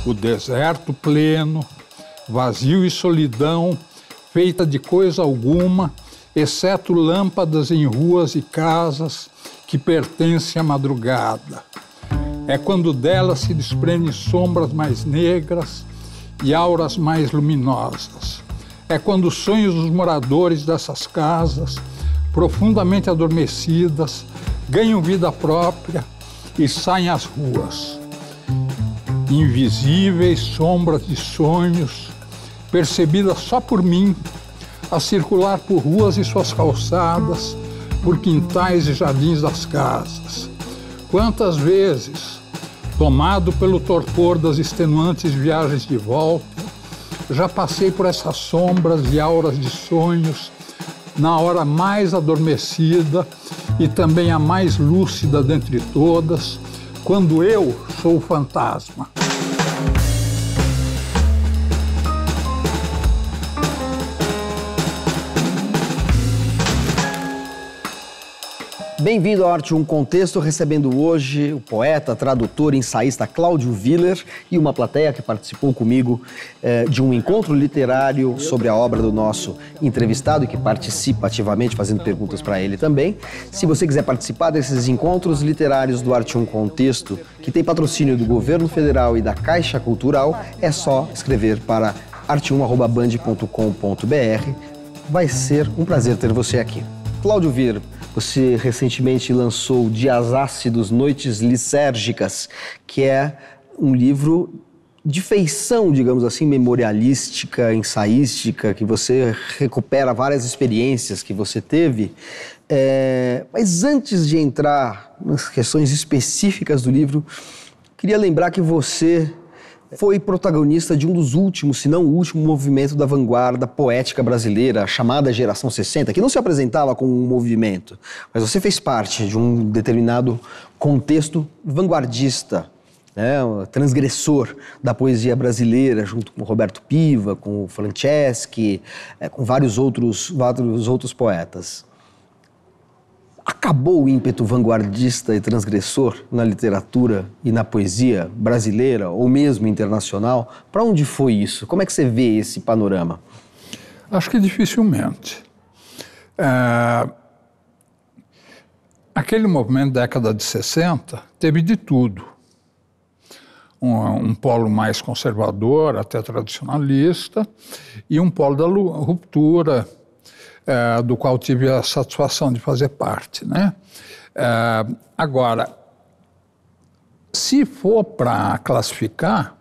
o deserto pleno, vazio e solidão, feita de coisa alguma, exceto lâmpadas em ruas e casas que pertencem à madrugada. É quando delas se desprendem sombras mais negras e auras mais luminosas. É quando os sonhos dos moradores dessas casas, profundamente adormecidas, ganham vida própria e saem às ruas. Invisíveis sombras de sonhos, percebidas só por mim, a circular por ruas e suas calçadas, por quintais e jardins das casas. Quantas vezes, tomado pelo torpor das extenuantes viagens de volta, já passei por essas sombras e auras de sonhos na hora mais adormecida e também a mais lúcida dentre todas, quando eu sou o fantasma. Bem-vindo ao Arte Um Contexto, recebendo hoje o poeta, tradutor e ensaísta Cláudio Willer e uma plateia que participou comigo de um encontro literário sobre a obra do nosso entrevistado e que participa ativamente fazendo perguntas para ele também. Se você quiser participar desses encontros literários do Arte Um Contexto, que tem patrocínio do Governo Federal e da Caixa Cultural, é só escrever para arte1@band.com.br. Vai ser um prazer ter você aqui. Cláudio Willer, você recentemente lançou Dias Ácidos, Noites Lisérgicas, que é um livro de feição, digamos assim, memorialística, ensaística, que você recupera várias experiências que você teve. Mas antes de entrar nas questões específicas do livro, queria lembrar que você foi protagonista de um dos últimos, se não o último, movimento da vanguarda poética brasileira, a chamada Geração 60, que não se apresentava como um movimento, mas você fez parte de um determinado contexto vanguardista, né, transgressor da poesia brasileira, junto com o Roberto Piva, com o Franceschi, com vários outros poetas. Acabou o ímpeto vanguardista e transgressor na literatura e na poesia brasileira ou mesmo internacional? Para onde foi isso? Como é que você vê esse panorama? Acho que dificilmente. Aquele movimento da década de 60 teve de tudo. Um polo mais conservador, até tradicionalista, e um polo da ruptura, do qual tive a satisfação de fazer parte, né? Agora, se for para classificar,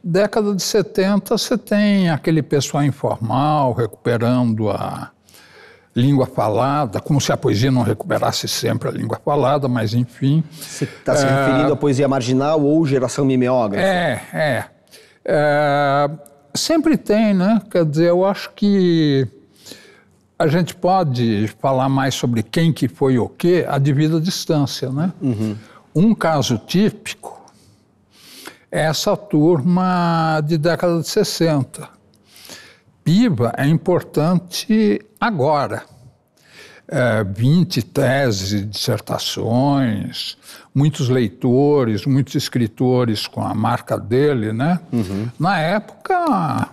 década de 70 você tem aquele pessoal informal recuperando a língua falada, como se a poesia não recuperasse sempre a língua falada, mas enfim. Você está se referindo à poesia marginal ou geração mimeógrafa? Sempre tem, né? Quer dizer, eu acho que a gente pode falar mais sobre quem que foi o quê a devida distância, né? Uhum. Um caso típico é essa turma de década de 60. Piva é importante agora. 20 teses, dissertações, muitos leitores, muitos escritores com a marca dele, né? Uhum. Na época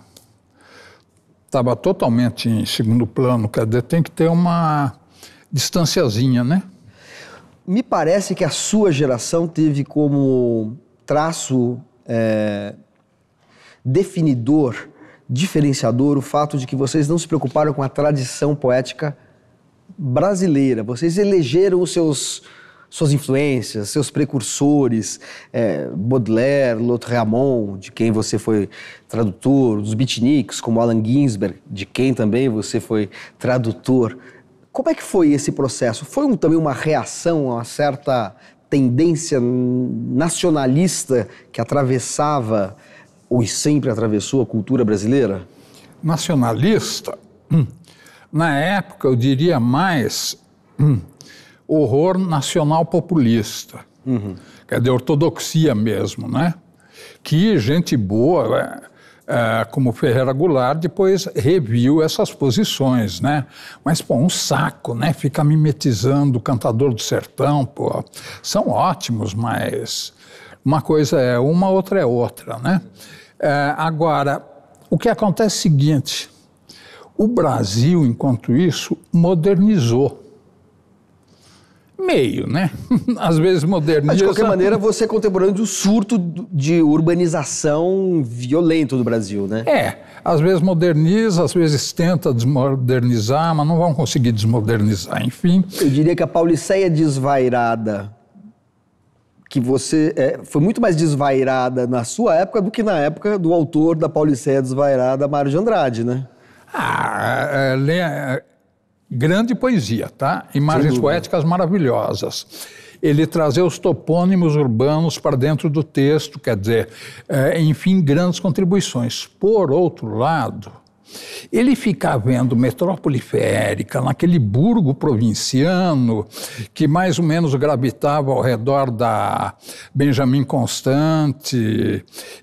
estava totalmente em segundo plano, quer dizer, tem que ter uma distanciazinha, né? Me parece que a sua geração teve como traço definidor, diferenciador, o fato de que vocês não se preocuparam com a tradição poética brasileira. Vocês elegeram suas influências, seus precursores, Baudelaire, Lautréamont, de quem você foi tradutor, dos beatniks, como Allen Ginsberg, de quem também você foi tradutor. Como é que foi esse processo? Foi também uma reação a uma certa tendência nacionalista que atravessava, ou sempre atravessou, a cultura brasileira? Nacionalista? Na época, eu diria mais horror nacional populista. Uhum. Quer dizer, ortodoxia mesmo, né? Que gente boa, como Ferreira Goulart, depois reviu essas posições, né? Mas, pô, um saco, né? Fica mimetizando o Cantador do Sertão, pô. São ótimos, mas Uma coisa é uma, outra é outra, né? Agora, o que acontece é o seguinte, o Brasil, enquanto isso, modernizou. Meio, né? Às vezes moderniza... Mas, de qualquer maneira, você é contemporâneo do surto de urbanização violento do Brasil, né? Às vezes moderniza, às vezes tenta desmodernizar, mas não vão conseguir desmodernizar, enfim. Eu diria que a Pauliceia desvairada, que você foi muito mais desvairada na sua época do que na época do autor da Pauliceia desvairada, Mário de Andrade, né? Grande poesia, tá? Imagens poéticas maravilhosas. Ele trazia os topônimos urbanos para dentro do texto, quer dizer, enfim, grandes contribuições. Por outro lado, ele fica vendo metrópole férica, naquele burgo provinciano que mais ou menos gravitava ao redor da Benjamin Constant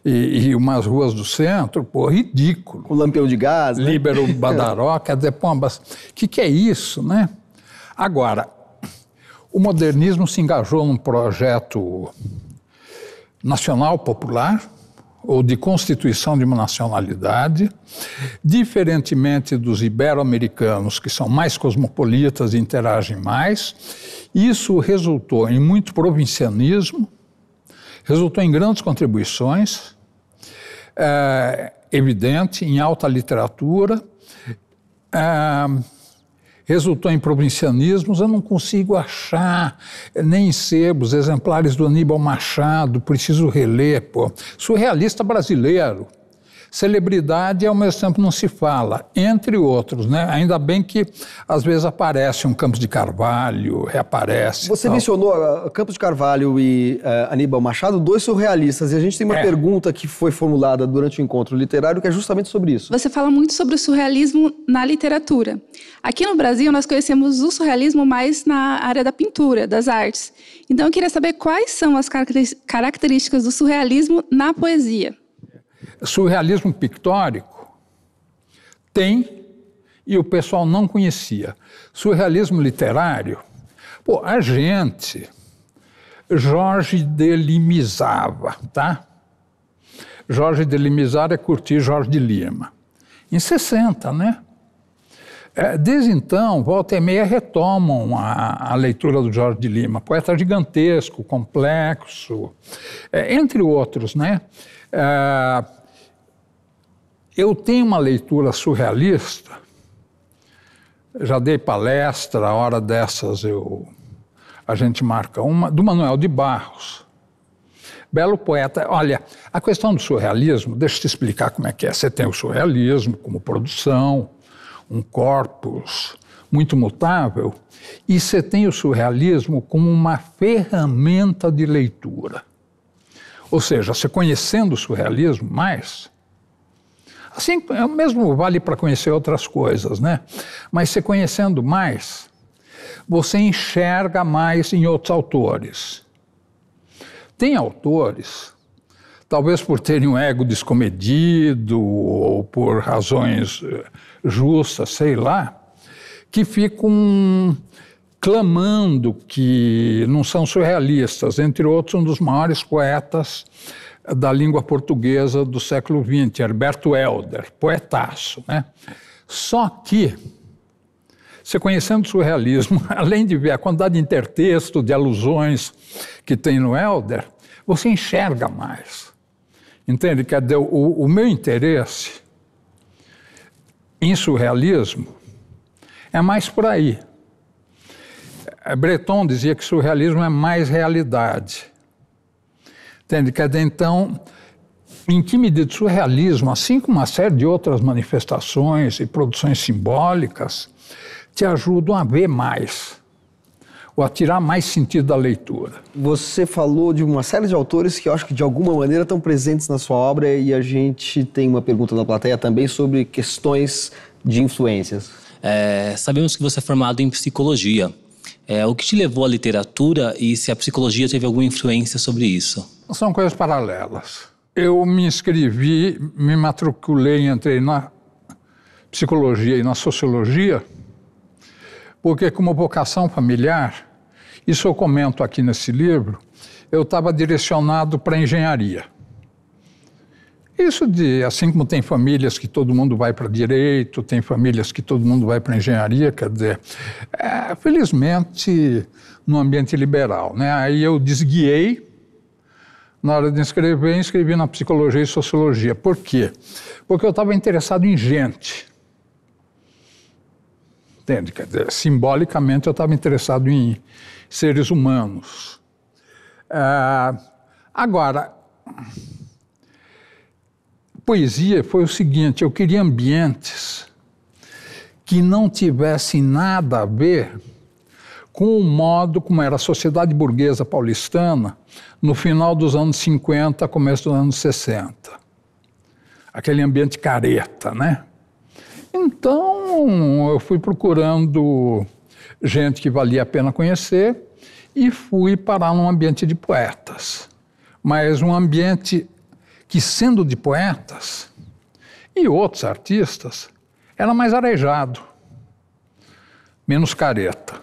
e umas ruas do centro, pô, ridículo. O Lampião de Gás, né? Líbero Badaró, quer dizer, pô, mas o que é isso, né? Agora, o modernismo se engajou num projeto nacional popular, ou de constituição de uma nacionalidade, diferentemente dos ibero-americanos, que são mais cosmopolitas e interagem mais. Isso resultou em muito provincianismo, resultou em grandes contribuições, evidente, em alta literatura, resultou em provincianismos. Eu não consigo achar nem em sebos exemplares do Aníbal Machado, preciso reler, pô. Surrealista brasileiro. Celebridade, ao mesmo tempo, não se fala, entre outros, né? Ainda bem que, às vezes, aparece um Campos de Carvalho, reaparece. Você mencionou Campos de Carvalho e Aníbal Machado, dois surrealistas, e a gente tem uma pergunta que foi formulada durante o encontro literário, que é justamente sobre isso. Você fala muito sobre o surrealismo na literatura. Aqui no Brasil, nós conhecemos o surrealismo mais na área da pintura, das artes. Então, eu queria saber quais são as características do surrealismo na poesia. Surrealismo pictórico tem e o pessoal não conhecia. Surrealismo literário, pô, a gente, Jorge delimizava, tá? Jorge delimizar é curtir Jorge de Lima. Em 60, né? Desde então, volta e meia retomam a leitura do Jorge de Lima, poeta gigantesco, complexo, entre outros, né? Eu tenho uma leitura surrealista, já dei palestra, a hora dessas a gente marca uma, do Manuel de Barros. Belo poeta. Olha, a questão do surrealismo, deixa eu te explicar como é que é. Você tem o surrealismo como produção, um corpus muito mutável, e você tem o surrealismo como uma ferramenta de leitura. Ou seja, você conhecendo o surrealismo mais, assim, mesmo vale para conhecer outras coisas, né? Mas você conhecendo mais, você enxerga mais em outros autores. Tem autores, talvez por terem um ego descomedido ou por razões justas, sei lá, que ficam clamando que não são surrealistas, entre outros um dos maiores poetas da língua portuguesa do século XX, Herberto Helder, poetaço, né? Só que, você conhecendo o surrealismo, além de ver a quantidade de intertexto, de alusões que tem no Helder, você enxerga mais. Entende? Quer dizer, o meu interesse em surrealismo é mais por aí. Breton dizia que surrealismo é mais realidade. Entende? Quer dizer, então, em que medida o surrealismo, assim como uma série de outras manifestações e produções simbólicas, te ajudam a ver mais, ou a tirar mais sentido da leitura. Você falou de uma série de autores que eu acho que de alguma maneira estão presentes na sua obra, e a gente tem uma pergunta da plateia também sobre questões de influências. Sabemos que você é formado em psicologia. O que te levou à literatura e se a psicologia teve alguma influência sobre isso? São coisas paralelas. Eu me inscrevi, me matriculei, entrei na psicologia e na sociologia, porque como vocação familiar, isso eu comento aqui nesse livro, eu estava direcionado para engenharia. Isso assim como tem famílias que todo mundo vai para direito, tem famílias que todo mundo vai para engenharia, quer dizer, felizmente no ambiente liberal, né? Aí eu desguiei, na hora de inscrevi na psicologia e sociologia. Por quê? Porque eu estava interessado em gente. Entende? Quer dizer, simbolicamente eu estava interessado em seres humanos. Agora, poesia foi o seguinte, eu queria ambientes que não tivessem nada a ver com o modo como era a sociedade burguesa paulistana no final dos anos 50, começo dos anos 60. Aquele ambiente careta, né? Então, eu fui procurando gente que valia a pena conhecer e fui parar num ambiente de poetas. Mas um ambiente que, sendo de poetas e outros artistas, era mais arejado, menos careta.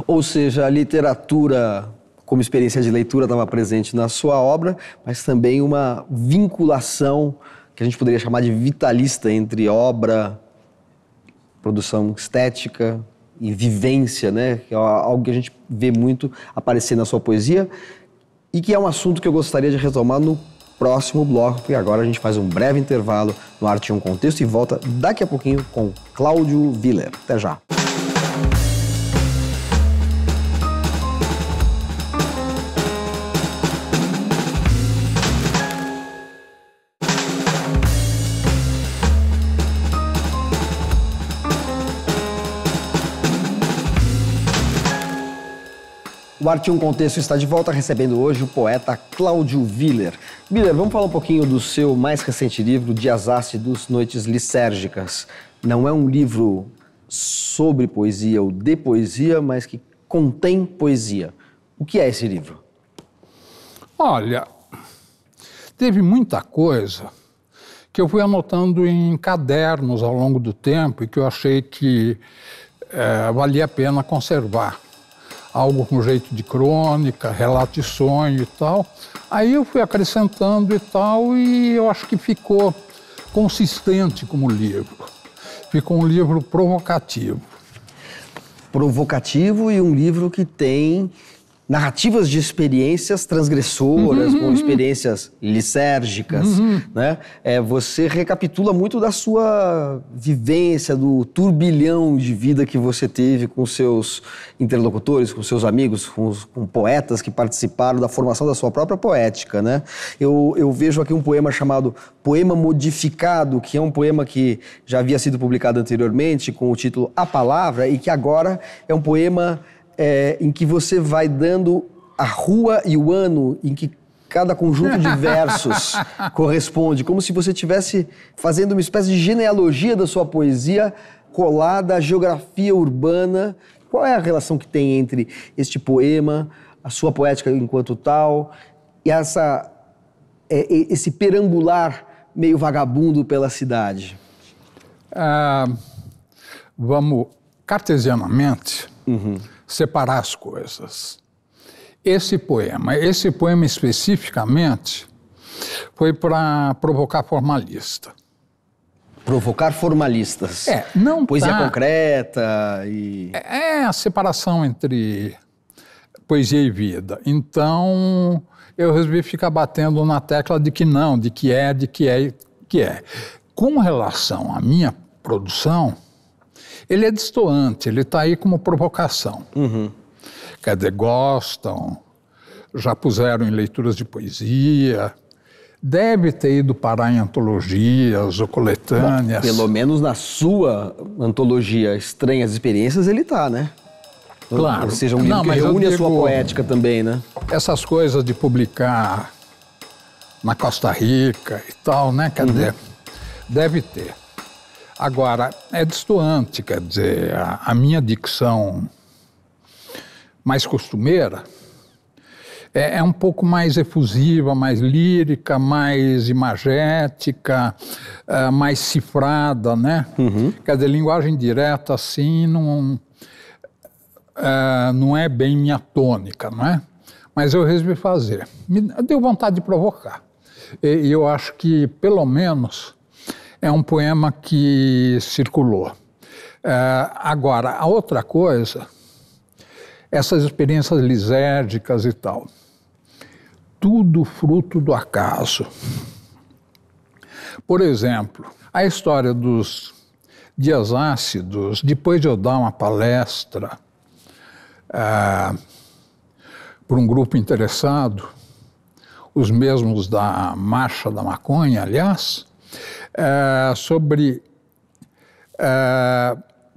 Ou seja, a literatura, como experiência de leitura, estava presente na sua obra, mas também uma vinculação que a gente poderia chamar de vitalista entre obra, produção estética e vivência, né? Que é algo que a gente vê muito aparecer na sua poesia e que é um assunto que eu gostaria de retomar no próximo bloco, porque agora a gente faz um breve intervalo no Arte em um Contexto e volta daqui a pouquinho com Cláudio Willer. Até já! O Arte em um Contexto está de volta, recebendo hoje o poeta Cláudio Willer. Willer, vamos falar um pouquinho do seu mais recente livro, Dias Ácidos, Noites Lisérgicas. Não é um livro sobre poesia ou de poesia, mas que contém poesia. O que é esse livro? Olha, teve muita coisa que eu fui anotando em cadernos ao longo do tempo e que eu achei que valia a pena conservar. Algo com jeito de crônica, relato de sonho e tal. Aí eu fui acrescentando e tal, e eu acho que ficou consistente como livro. Ficou um livro provocativo. Provocativo e um livro que tem narrativas de experiências transgressoras, com experiências lisérgicas, né? Você recapitula muito da sua vivência, do turbilhão de vida que você teve com seus interlocutores, com seus amigos, com poetas que participaram da formação da sua própria poética, né? Eu vejo aqui um poema chamado Poema Modificado, que é um poema que já havia sido publicado anteriormente com o título A Palavra e que agora é um poema em que você vai dando a rua e o ano em que cada conjunto de versos corresponde, como se você estivesse fazendo uma espécie de genealogia da sua poesia colada à geografia urbana. Qual é a relação que tem entre este poema, a sua poética enquanto tal, e esse perambular meio vagabundo pela cidade? Vamos, cartesianamente, separar as coisas. Esse poema especificamente foi para provocar formalista. Provocar formalistas. Não poesia concreta e... É a separação entre poesia e vida. Então, eu resolvi ficar batendo na tecla de que não, de que é. Com relação à minha produção, ele é destoante, ele está aí como provocação. Quer dizer, gostam, já puseram em leituras de poesia, deve ter ido parar em antologias ou coletâneas. Bom, pelo menos na sua antologia Estranhas Experiências ele está, né? Claro. Ou seja, um livro que reúne a sua poética também, né? Essas coisas de publicar na Costa Rica e tal, né? Quer dizer, deve ter. Agora, é destoante, quer dizer, a minha dicção mais costumeira é um pouco mais efusiva, mais lírica, mais imagética, mais cifrada, né? Quer dizer, linguagem direta, assim, não é bem minha tônica, não é? mas eu resolvi fazer. Me deu vontade de provocar. E eu acho que, pelo menos, é um poema que circulou. Agora, a outra coisa, essas experiências lisérgicas e tal, tudo fruto do acaso. Por exemplo, a história dos dias ácidos, depois de eu dar uma palestra para um grupo interessado, os mesmos da Marcha da Maconha, aliás, sobre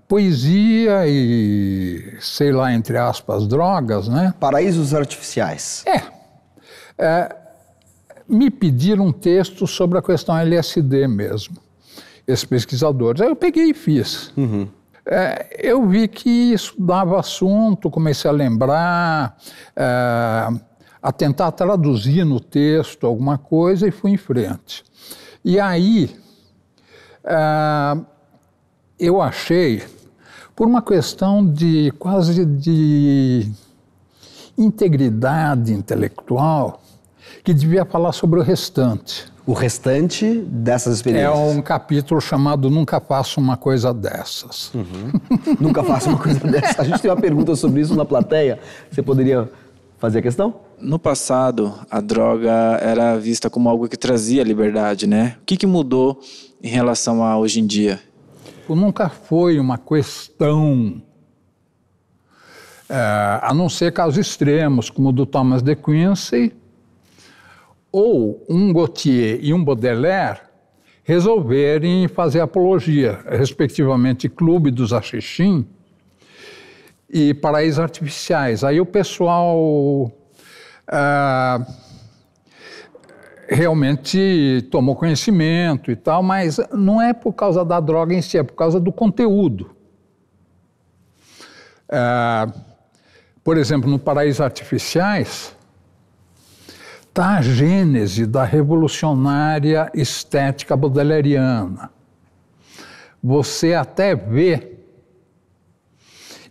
poesia e, sei lá, entre aspas, drogas, né? Paraísos artificiais. Me pediram um texto sobre a questão LSD mesmo, esses pesquisadores. Aí eu peguei e fiz. Eu vi que isso dava assunto, comecei a lembrar, a tentar traduzir no texto alguma coisa e fui em frente. E aí, eu achei, por uma questão de quase de integridade intelectual, que devia falar sobre o restante. O restante dessas experiências. É um capítulo chamado Nunca Faça Uma Coisa Dessas. Nunca faça uma coisa dessa. A gente tem uma pergunta sobre isso na plateia. Você poderia fazer a questão? No passado, a droga era vista como algo que trazia liberdade, né? O que mudou em relação a hoje em dia? Nunca foi uma questão, a não ser casos extremos, como o do Thomas de Quincey, ou um Gautier e um Baudelaire resolverem fazer apologia, respectivamente Clube dos Axixim e Paraísos Artificiais. Aí o pessoal realmente tomou conhecimento e tal, mas não é por causa da droga em si, é por causa do conteúdo. Por exemplo, no Paraísos Artificiais, está a gênese da revolucionária estética baudelairiana. Você até vê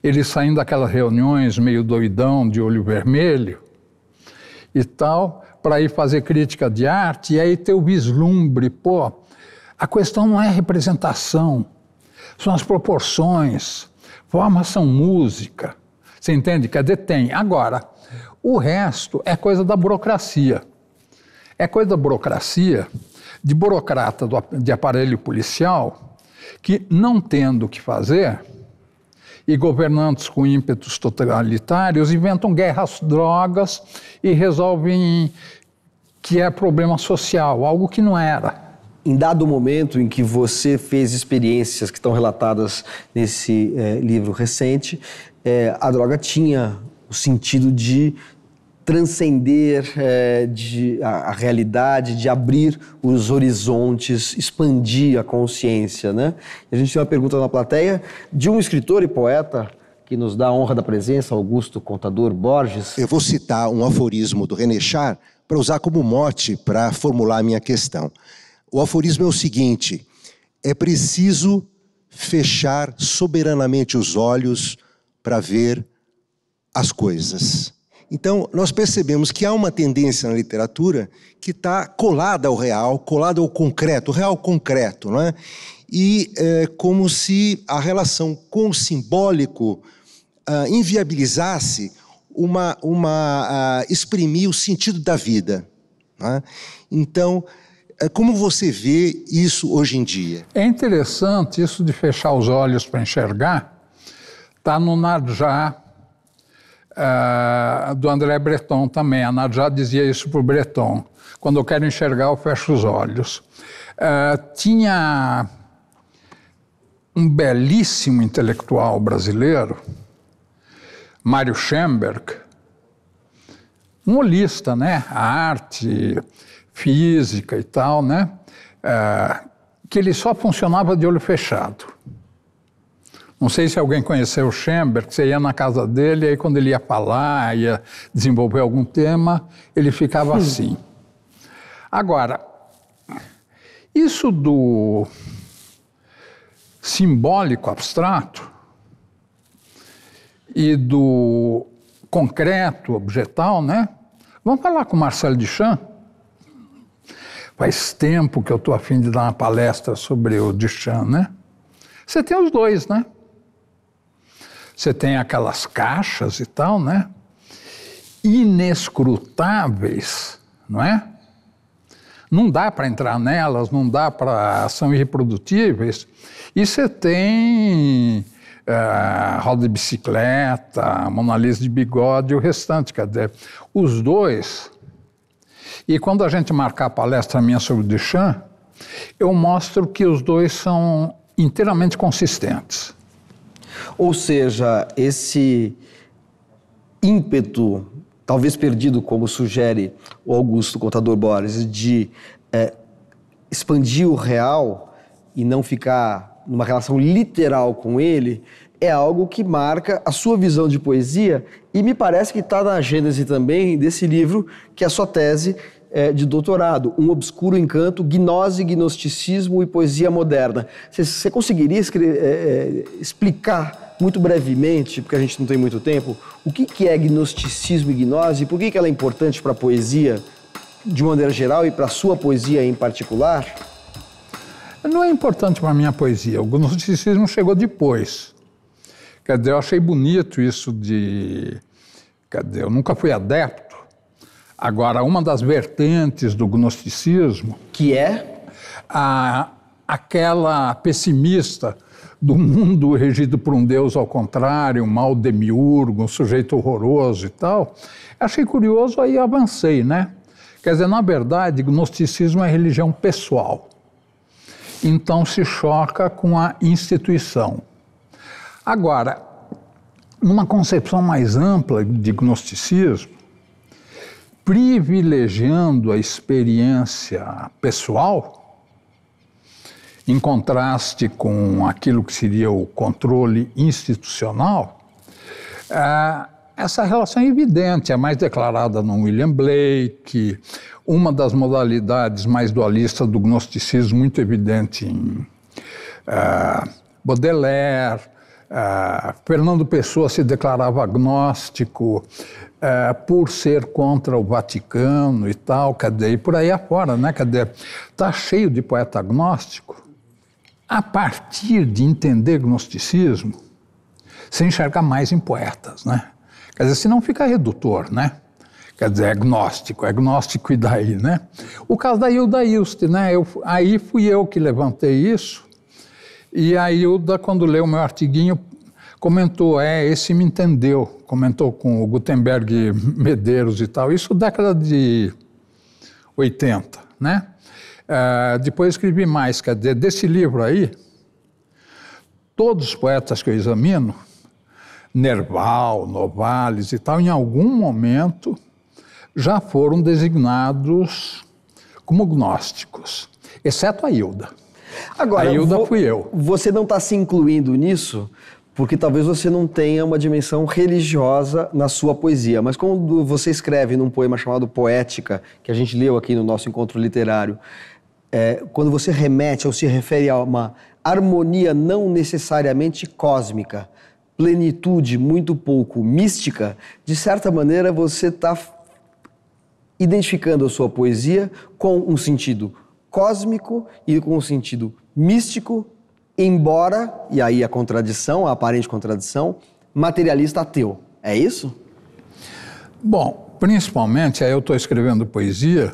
ele saindo daquelas reuniões meio doidão, de olho vermelho e tal, para ir fazer crítica de arte, e aí ter o vislumbre, a questão não é representação, são as proporções, formas são música, você entende? Quer dizer, tem. Agora, o resto é coisa da burocracia. É coisa da burocracia, de burocrata de aparelho policial, que não tendo o que fazer, e governantes com ímpetos totalitários inventam guerras às drogas e resolvem que é problema social, algo que não era. Em dado momento em que você fez experiências que estão relatadas nesse livro recente, a droga tinha o sentido de transcender a realidade, de abrir os horizontes, expandir a consciência, né? E a gente tem uma pergunta na plateia de um escritor e poeta que nos dá a honra da presença, Augusto Contador Borges. Eu vou citar um aforismo do René Char para usar como mote para formular a minha questão. O aforismo é o seguinte: é preciso fechar soberanamente os olhos para ver as coisas. Então, nós percebemos que há uma tendência na literatura que está colada ao real, colada ao concreto, o real concreto, não é? E como se a relação com o simbólico inviabilizasse exprimir o sentido da vida. Não é? Então, como você vê isso hoje em dia? É interessante isso de fechar os olhos para enxergar, está no Nadja, do André Breton também. A Nadja dizia isso para o Breton: quando eu quero enxergar, eu fecho os olhos. Tinha um belíssimo intelectual brasileiro, Mário Schemberg, um holista, né? A arte, física e tal, né? Que ele só funcionava de olho fechado. Não sei se alguém conheceu o Schemberg, você ia na casa dele, e aí quando ele ia falar, ia desenvolver algum tema, ele ficava assim. Agora, isso do simbólico abstrato e do concreto objetal, né? Vamos falar com o Marcel Duchamp? Faz tempo que eu estou a fim de dar uma palestra sobre o Duchamp, né? Você tem os dois, né? Você tem aquelas caixas e tal, né? Inescrutáveis, não é? Não dá para entrar nelas, não dá para... são irreprodutíveis. E você tem roda de bicicleta, Mona Lisa de bigode e o restante, quer dizer, os dois. E quando a gente marcar a palestra minha sobre o Duchamp, eu mostro que os dois são inteiramente consistentes. Ou seja, esse ímpeto, talvez perdido, como sugere o Augusto Contador Borges, de expandir o real e não ficar numa relação literal com ele, é algo que marca a sua visão de poesia e me parece que está na gênese também desse livro, que é a sua tese de doutorado, Um Obscuro Encanto, Gnose, Gnosticismo e Poesia Moderna. Você conseguiria explicar muito brevemente, porque a gente não tem muito tempo, o que é gnosticismo e gnose e por que ela é importante para a poesia de maneira geral e para a sua poesia em particular? Não é importante para a minha poesia, o gnosticismo chegou depois. Quer dizer, eu achei bonito isso de... Quer dizer, eu nunca fui adepto. Agora, uma das vertentes do gnosticismo... Que é? Aquela pessimista do mundo regido por um Deus ao contrário, um mal demiurgo, um sujeito horroroso e tal. Achei curioso, aí avancei, né? Quer dizer, na verdade, gnosticismo é religião pessoal. Então se choca com a instituição. Agora, numa concepção mais ampla de gnosticismo, privilegiando a experiência pessoal, em contraste com aquilo que seria o controle institucional, essa relação é evidente, é mais declarada no William Blake, uma das modalidades mais dualistas do gnosticismo, muito evidente em Baudelaire. Fernando Pessoa se declarava agnóstico por ser contra o Vaticano e tal, e por aí afora, né? Está cheio de poeta agnóstico. A partir de entender gnosticismo, se enxerga mais em poetas, né? Quer dizer, senão fica redutor, né? Quer dizer, agnóstico e daí, né? O caso da Hilda Hilst, né? Aí fui eu que levantei isso, e a Hilda, quando leu o meu artiguinho, comentou, esse me entendeu, comentou com o Gutenberg Medeiros e tal, isso década de 80, né? Depois escrevi mais, quer dizer, desse livro aí, todos os poetas que eu examino, Nerval, Novalis e tal, em algum momento já foram designados como gnósticos, exceto a Hilda. Agora, a Hilda fui eu. Você não está se incluindo nisso porque talvez você não tenha uma dimensão religiosa na sua poesia, mas quando você escreve num poema chamado Poética, que a gente leu aqui no nosso encontro literário, quando você remete ou se refere a uma harmonia não necessariamente cósmica, plenitude muito pouco mística, de certa maneira você está identificando a sua poesia com um sentido cósmico e com um sentido místico, embora, e aí a contradição, a aparente contradição, materialista ateu. É isso? Bom, principalmente, aí eu estou escrevendo poesia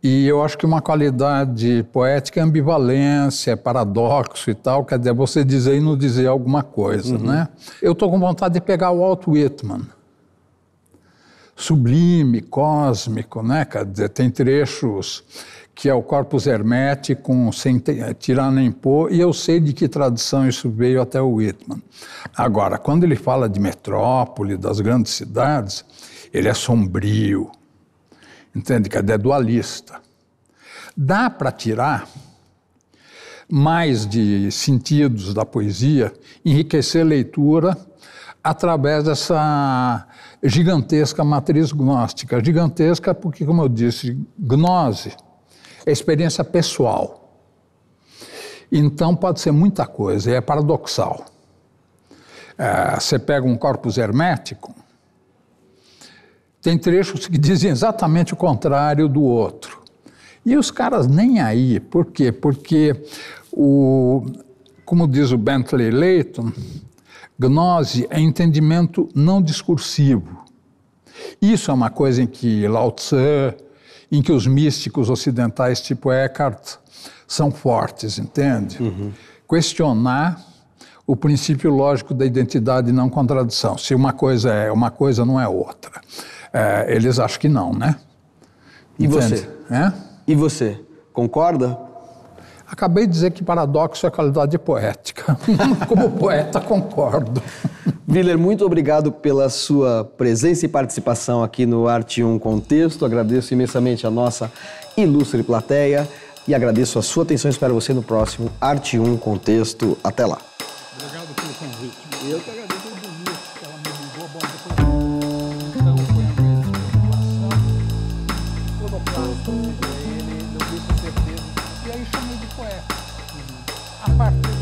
e eu acho que uma qualidade poética é ambivalência, é paradoxo e tal, quer dizer, você dizer e não dizer alguma coisa, né? Eu estou com vontade de pegar o Walt Whitman, sublime, cósmico, né? Quer dizer, tem trechos que é o Corpus Hermeticum, sem tirar nem pôr, e eu sei de que tradição isso veio até o Whitman. Agora, quando ele fala de metrópole, das grandes cidades, ele é sombrio, entende? É dualista. Dá para tirar mais de sentidos da poesia, enriquecer a leitura através dessa gigantesca matriz gnóstica. Gigantesca porque, como eu disse, gnose é experiência pessoal. Então pode ser muita coisa, é paradoxal. Você pega um Corpus Hermeticum, Tem trechos que dizem exatamente o contrário do outro. E os caras nem aí. Por quê? Porque, como diz o Bentley Layton, gnose é entendimento não discursivo. Isso é uma coisa em que Lao Tse, em que os místicos ocidentais tipo Eckhart são fortes, entende? Questionar o princípio lógico da identidade e não contradição. Se uma coisa é uma coisa, não é outra. Eles acham que não, né? E Entende? você? E você? Concorda? Acabei de dizer que paradoxo é qualidade poética. Como poeta, concordo. Willer, muito obrigado pela sua presença e participação aqui no Arte 1 Contexto. Agradeço imensamente a nossa ilustre plateia e agradeço a sua atenção. Espero você no próximo Arte 1 Contexto. Até lá. Obrigado pelo convite. Eu que agradeço ao Denise, que ela me ligou. Bom, depois então foi a minha especulação. Clodoplasto, ele não disse certeza. E aí chamei de poeta. A partir